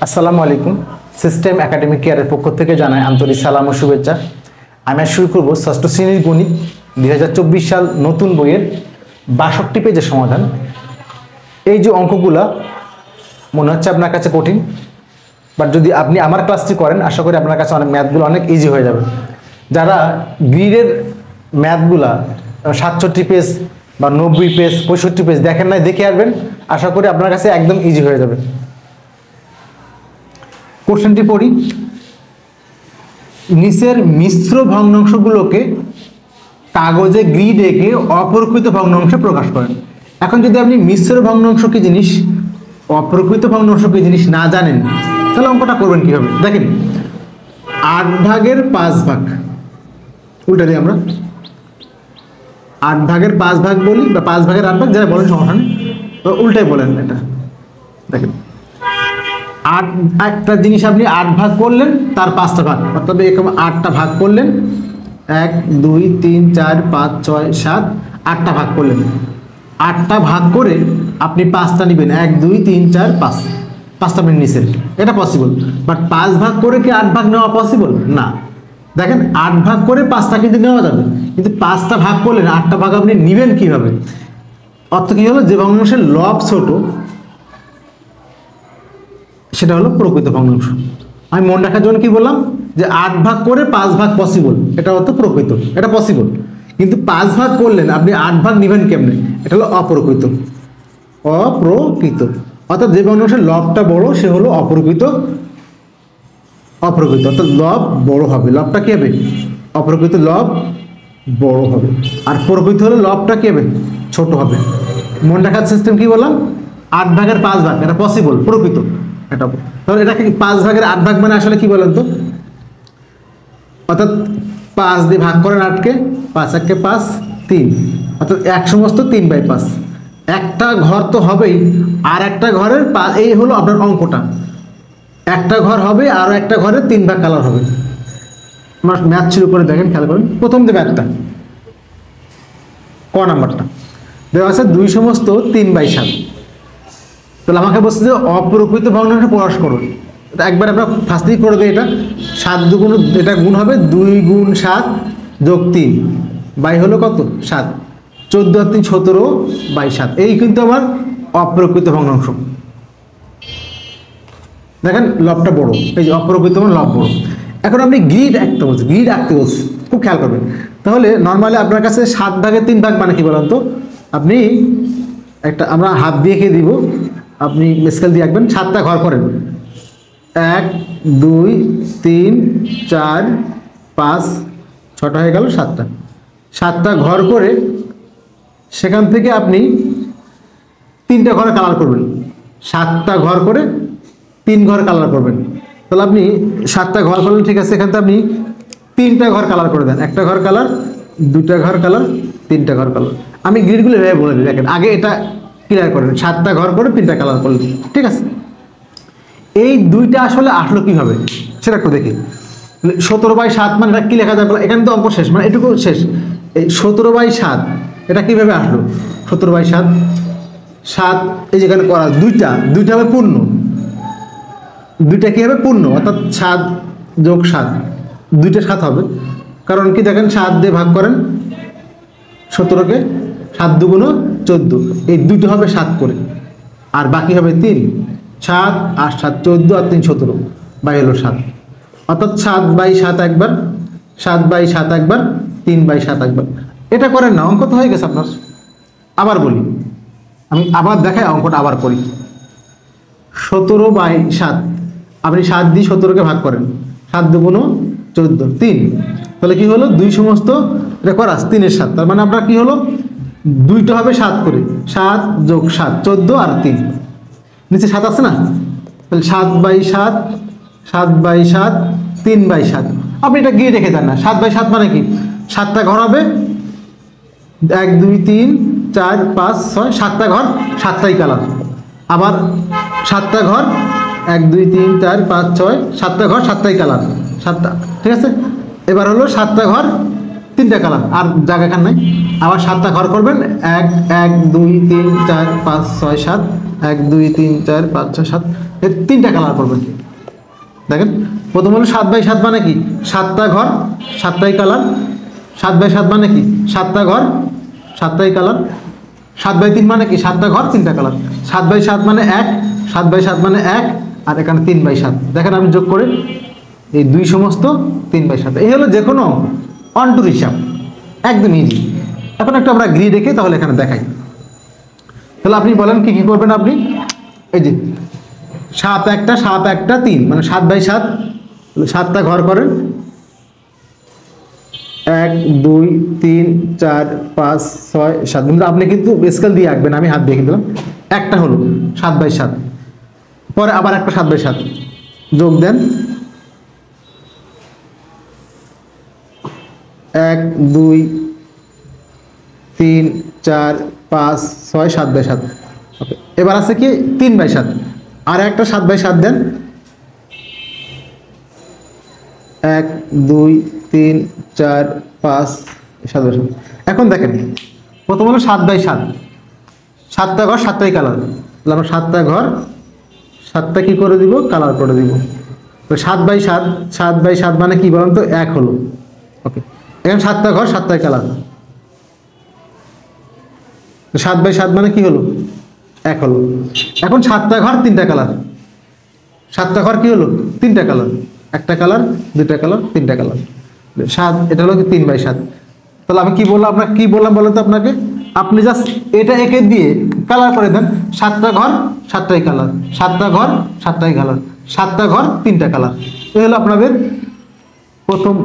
আসসালামু আলাইকুম। System academic কেয়ারের পক্ষ থেকে জানাই আন্তরিক সালাম ও শুভেচ্ছা। আমি শুরু করব ষষ্ঠ শ্রেণীর গণিত 2024 সাল নতুন বইয়ের 62 পেজের সমাধান। এই যে অঙ্কগুলা মনে হচ্ছে আপনার কাছে কঠিন, বাট যদি আপনি আমার ক্লাসটি করেন আশা করি আপনার কাছে অনেক ম্যাথগুলো অনেক ইজি হয়ে যাবে। যারা গ্রিডের ম্যাথগুলা 67 পেজ বা 90 পেজ 65 পেজ দেখেন নাই, দেখে আসবেন, আশা করি আপনার কাছে একদম ইজি হয়ে যাবে। কোশ্চেনটি পড়ি। নিচের মিশ্র ভগ্নাংশগুলোকে কাগজে গ্রিড এঁকে অপ্রকৃত ভগ্নাংশে প্রকাশ করেন। এখন যদি আপনি মিশ্র ভগ্নাংশ কি জিনিস, অপ্রকৃত ভগ্নাংশ কি জিনিস না জানেন, তাহলে অঙ্কটা করবেন কিভাবে? দেখেন, 8 ভাগের 5 ভাগ, উল্টা দিই আমরা 8 ভাগের 5 ভাগ বলি, বা 5 ভাগের 8 ভাগ, যারা বলেন সমস্যা নেই, তো উল্টাই বলেন। এটা দেখেন, 8 একটা জিনিস আপনি 8 ভাগ করলেন, তার 5টা ভাগ, অর্থাৎ এরকম 8টা ভাগ করলেন, 1 2 3 4 5 6 7 8টা ভাগ করলেন। 8টা ভাগ করে আপনি 5টা নেবেন, 1 2 3 4 5, 5টা আপনি নিছেন, এটা পসিবল। বাট 5 ভাগ করে কি 8 ভাগ নেওয়া পসিবল না? দেখেন, 8 ভাগ করে 5টা কিন্তু নেওয়া যাবে, কিন্তু 5টা ভাগ করলেন, 8টা ভাগ আপনি নেবেন কিভাবে? অর্থ কি হলো, যে ভগ্নাংশের লব ছোট সেটা হলো প্রকৃত ভগ্নাংশ। আমি মনে রাখার জন্য কি বললাম, যে 8 ভাগ করে 5 ভাগ পসিবল, এটা হতো প্রকৃত, এটা পসিবল। কিন্তু 5 ভাগ করলেন আপনি 8 ভাগ নেবেন কেমনে, এটা হলো অপ্রকৃত। অপ্রকৃত অর্থাৎ যে ভগ্নাংশের লবটা বড় সে হলো অপ্রকৃত। অপ্রকৃত অর্থাৎ লব বড় হবে, লবটা কি হবে? অপ্রকৃত লব বড় হবে, আর প্রকৃত হলে লবটা কি হবে? ছোট হবে। মনে রাখার সিস্টেম কি বললাম, 8 ভাগের 5 ভাগ, এটা পসিবল, প্রকৃত। এটা তাহলে এটাকে 5 ভাগের 8 ভাগ মানে আসলে কি বলেন তো? অর্থাৎ 5 দিয়ে ভাগ করেন 8কে, 5 1 5 3, অর্থাৎ 1 সমস্ত 3/5। একটা ঘর তো হবেই, আর একটা ঘরের এই হলো আপনার অঙ্কটা। একটা ঘর হবে, আর একটা ঘরে 3 ভাগ কালার হবে। আমার ম্যাথ শুরু করে দেখেন, খেয়াল করেন। প্রথম যে ম্যাথটা, ক নাম্বারটা দেওয়া আছে 2 সমস্ত 3/7। তাহলে আমাকে বলছে যে অপ্রকৃত ভগ্নাংশ প্রকাশ করুন। একবার আমরা ফার্স্টেই করে দিই, এটা 7 দুগুণ, এটা গুণ হবে 2 গুণ 7 যোগ 3 বাই হলো কত? 7, 14 আর 3 17/7। এই কিন্তু আমার অপ্রকৃত ভগ্নাংশ। দেখেন লবটা বড়, এই যে অপ্রকৃত মানে লব বড়। এখন আপনি গ্রিড আঁকতে বলছি, গ্রিড আঁকতে বলছি, খুব খেয়াল করবেন। তাহলে নর্মালি আপনার কাছে 7 ভাগের 3 ভাগ মানে কি বলেন তো? আপনি একটা, আমরা হাত দিয়ে খেয়ে দিব, আপনি স্কেল দিয়ে আঁকবেন। 7টা ঘর করেন, 1 2 3 4 5 6টা হয়ে গেল, 7টা। 7টা ঘর করে সেখান থেকে আপনি 3টা ঘরে কালার করবেন। 7টা ঘর করে 3 ঘর কালার করবেন। তাহলে আপনি 7টা ঘর করলেন, ঠিক আছে, এখান থেকে আপনি 3টা ঘর কালার করে দেন। একটা ঘর কালার, 2টা ঘর কালার, 3টা ঘর কালার। আমি গ্রিডগুলো এভাবে বলে দিই, দেখেন আগে এটা ক্লিয়ার করেন। 7টা ঘর করে 3টা কালার করলেন, ঠিক আছে। এই 2টা আসলে আসলো কিভাবে সেটা একটু দেখি। 17/7 মানে এটা কি লেখা যায়? এখানে তো অঙ্ক শেষ, মানে এটুকু শেষ। এই 17/7 এটা কিভাবে আসলো? 17/7, 7 এই যেখানে করা, 2টা হবে পূর্ণ, 2টা কি হবে? পূর্ণ, অর্থাৎ 7 যোগ 7, 2টা 7 হবে। কারণ কি, দেখেন 7 দিয়ে ভাগ করেন 17কে, 7 দুগুণ 14, এই 2টা হবে 7 করে, আর বাকি হবে 3, 7 আর 7 14 আর 3 17 বাই হলো 7। অর্থাৎ 7/7 একবার, 7/7 একবার, 3/7 একবার। এটা করেন না, অঙ্ক তো হয়ে গেছে আপনার। আবার বলি, আমি আবার দেখাই, অঙ্কটা আবার করি। 17/7 আপনি 7 দিয়ে 17কে ভাগ করেন, 7 দুগুণ 14 3, তাহলে কি হলো? 2 সমস্ত, এটা করাস 3 এর 7, তার মানে আপনার কি হলো? 2টা হবে 7 করে, 7 যোগ 7 14 আর 3, নিচে 7 আছে না? তাহলে 7/7, 7/7, 3/7। আপনি এটা গিয়ে রেখে দেন না। 7/7 মানে কি? 7টা ঘর হবে, 1 2 3 4 5 6, 7টা ঘর, 7টাই কালার। আবার 7টা ঘর, 1 2 3 4 5 6, 7টা ঘর, 7টাই কালার, 7টা, ঠিক আছে। এবার হলো 7টা ঘর 3টা কালার, আর জায়গা এখানে নাই। আবার 7টা ঘর করবেন, 1 1 2 3 4 5 6 7, 1 2 3 4 5 6 7 এর 3টা কালার করবেন। দেখেন প্রথম হলো 7 বাই 7 মানে কি 7টা ঘর 7টাই কালার। 7 বাই 7 মানে কি 7টা ঘর 7টাই কালার। 7 বাই 3 মানে কি 7টা ঘর 3টা কালার। 7 বাই 7 মানে 1, 7 বাই 7 মানে 1, আর এখানে 3 বাই 7। দেখেন আমি যোগ করে এই 2 সমস্ত 3 বাই 7। এই হলো যে কোনো অন টু হিসাব, একদম ইজি। এখন একটা আমরা গ্রিড রেখে তাহলে এখানে দেখাই। তাহলে আপনি বলেন কি কি করবেন আপনি, এই যে 7 একটা 7 একটা 3 মানে 7 বাই 7, 7টা ঘর করেন 1 2 3 4 5 6 7। কিন্তু আপনি কিন্তু স্কেল দিয়ে আঁকবেন, আমি হাত দিয়ে দিলাম। একটা হলো 7 বাই 7, পরে আবার একটা 7 বাই 7 যোগ দেন 1 2 3 4 5 6 7 বাই 7। ওকে, এবার আছে কি 3 বাই 7, আর একটা 7 বাই 7 দেন 1 2 3 4 5 7 বাই 7। এখন দেখেন প্রথম হলো 7 বাই 7, 7টা ঘর 7টাই কালার। তাহলে আমরা 7টা ঘর 7টা কি করে দিব কালার করে দিব। 7 বাই 7, 7 বাই 7 মানে কি বলেন তো 1 হলো। ওকে, এখন 7টা ঘর 7টাই কালার। 7 বাই 7 মানে কি হলো 1 হলো। এখন 7টা ঘর 3টা কালার। 7টা ঘর কি হলো 3টা কালার, একটা কালার 2টা কালার 3টা কালার। 7 এটা হলো 3 বাই 7। তাহলে আমি কি বললাম আপনাকে, কি বললাম বলেন তো আপনাকে, আপনি জাস্ট এটা একে দিয়ে কালার করে দেন। 7টা ঘর 7টাই কালার, 7টা ঘর 7টাই কালার, 7টা ঘর 3টা কালার। এই হলো আপনাদের প্রথম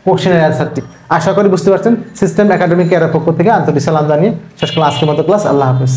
কোশ্চেনের অ্যান্সারটি। আশা করি বুঝতে পারছেন। সিস্টেম একাডেমিক কেয়ারের পক্ষ থেকে আন্তরিক সালাম জানিয়ে শেষ করলাম আজকের মতো ক্লাস। আল্লাহ হাফেজ।